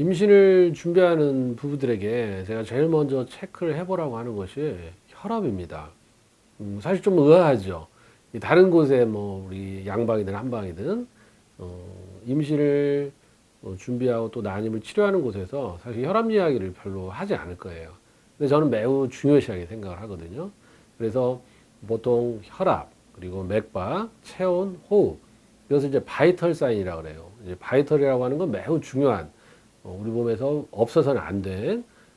임신을 준비하는 부부들에게 제가 제일 먼저 체크를 해보라고 하는 것이 혈압입니다. 사실 좀 의아하죠. 다른 곳에 뭐 우리 양방이든 한방이든 임신을 준비하고 또 난임을 치료하는 곳에서 사실 혈압 이야기를 별로 하지 않을 거예요. 근데 저는 매우 중요시하게 생각을 하거든요. 그래서 보통 혈압, 그리고 맥박, 체온, 호흡, 이것을 이제 바이털 사인이라고 그래요. 이제 바이털이라고 하는 건 매우 중요한 우리 몸에서 없어서는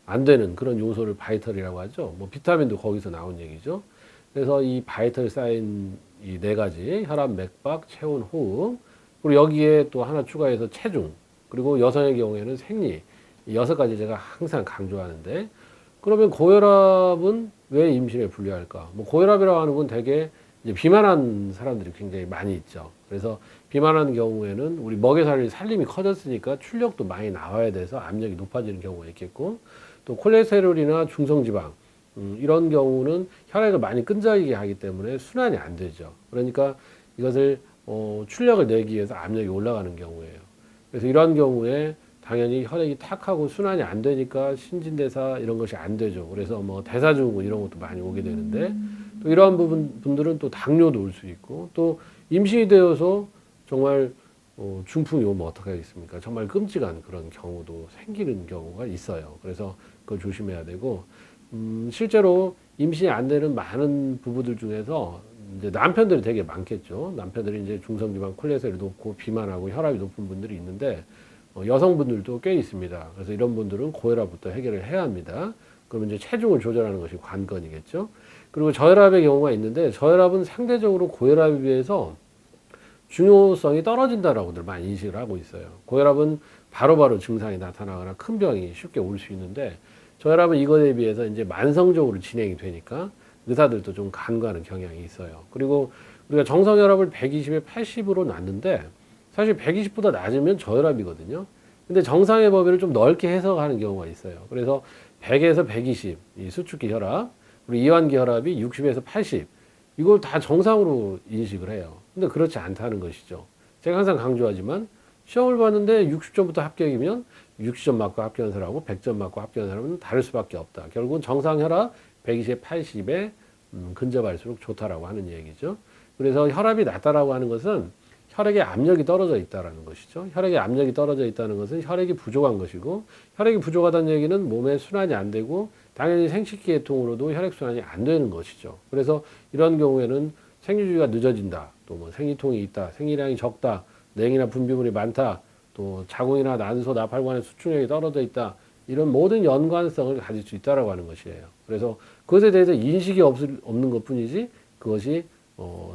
안 되는 그런 요소를 바이털이라고 하죠. 뭐 비타민도 거기서 나온 얘기죠. 그래서 이 바이털 사인 이 네 가지 혈압, 맥박, 체온, 호흡, 그리고 여기에 또 하나 추가해서 체중, 그리고 여성의 경우에는 생리, 이 여섯 가지 제가 항상 강조하는데, 그러면 고혈압은 왜 임신에 불리할까? 뭐 고혈압이라고 하는 건 대개 이제 비만한 사람들이 굉장히 많이 있죠. 그래서 비만한 경우에는 우리 먹여살릴 살림이 커졌으니까 출력도 많이 나와야 돼서 압력이 높아지는 경우가 있겠고, 또 콜레스테롤이나 중성지방 이런 경우는 혈액을 많이 끈적이게 하기 때문에 순환이 안 되죠. 그러니까 이것을 출력을 내기 위해서 압력이 올라가는 경우예요. 그래서 이러한 경우에 당연히 혈액이 탁하고 순환이 안 되니까 신진대사 이런 것이 안 되죠. 그래서 뭐 대사증후군 이런 것도 많이 오게 되는데, 또 이러한 분들은 또 당뇨도 올 수 있고, 또 임신이 되어서 정말 중풍이 오면 어떻게 하겠습니까? 정말 끔찍한 그런 경우도 생기는 경우가 있어요. 그래서 그걸 조심해야 되고, 실제로 임신이 안 되는 많은 부부들 중에서 이제 남편들이 되게 많겠죠. 남편들이 이제 중성지방 콜레스테롤이 높고 비만하고 혈압이 높은 분들이 있는데, 여성분들도 꽤 있습니다. 그래서 이런 분들은 고혈압부터 해결을 해야 합니다. 그러면 이제 체중을 조절하는 것이 관건이겠죠. 그리고 저혈압의 경우가 있는데, 저혈압은 상대적으로 고혈압에 비해서 중요성이 떨어진다라고들 많이 인식을 하고 있어요. 고혈압은 바로바로 증상이 나타나거나 큰 병이 쉽게 올 수 있는데, 저혈압은 이것에 비해서 이제 만성적으로 진행이 되니까 의사들도 좀 간과하는 경향이 있어요. 그리고 우리가 정상혈압을 120에 80으로 놨는데, 사실 120보다 낮으면 저혈압이거든요. 근데 정상의 범위를 좀 넓게 해석하는 경우가 있어요. 그래서 100에서 120, 이 수축기 혈압, 우리 이완기 혈압이 60에서 80, 이걸 다 정상으로 인식을 해요. 근데 그렇지 않다는 것이죠. 제가 항상 강조하지만 시험을 봤는데 60점부터 합격이면 60점 맞고 합격한 사람하고 100점 맞고 합격한 사람은 다를 수밖에 없다. 결국은 정상 혈압 120, 80에 근접할수록 좋다라고 하는 얘기죠. 그래서 혈압이 낮다라고 하는 것은 혈액의 압력이 떨어져 있다는 것이죠. 혈액의 압력이 떨어져 있다는 것은 혈액이 부족한 것이고, 혈액이 부족하다는 얘기는 몸에 순환이 안 되고 당연히 생식기계통으로도 혈액순환이 안 되는 것이죠. 그래서 이런 경우에는 생리주기가 늦어진다, 또 뭐 생리통이 있다, 생리량이 적다, 냉이나 분비물이 많다, 또 자궁이나 난소, 나팔관의 수축력이 떨어져 있다, 이런 모든 연관성을 가질 수 있다라고 하는 것이에요. 그래서 그것에 대해서 인식이 없는 것 뿐이지 그것이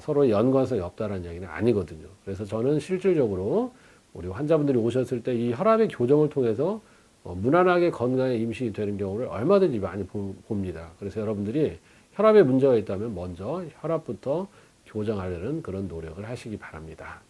서로 연관성이 없다는 얘기는 아니거든요. 그래서 저는 실질적으로 우리 환자분들이 오셨을 때 이 혈압의 교정을 통해서 무난하게 건강에 임신이 되는 경우를 얼마든지 많이 봅니다. 그래서 여러분들이 혈압에 문제가 있다면 먼저 혈압부터 교정하려는 그런 노력을 하시기 바랍니다.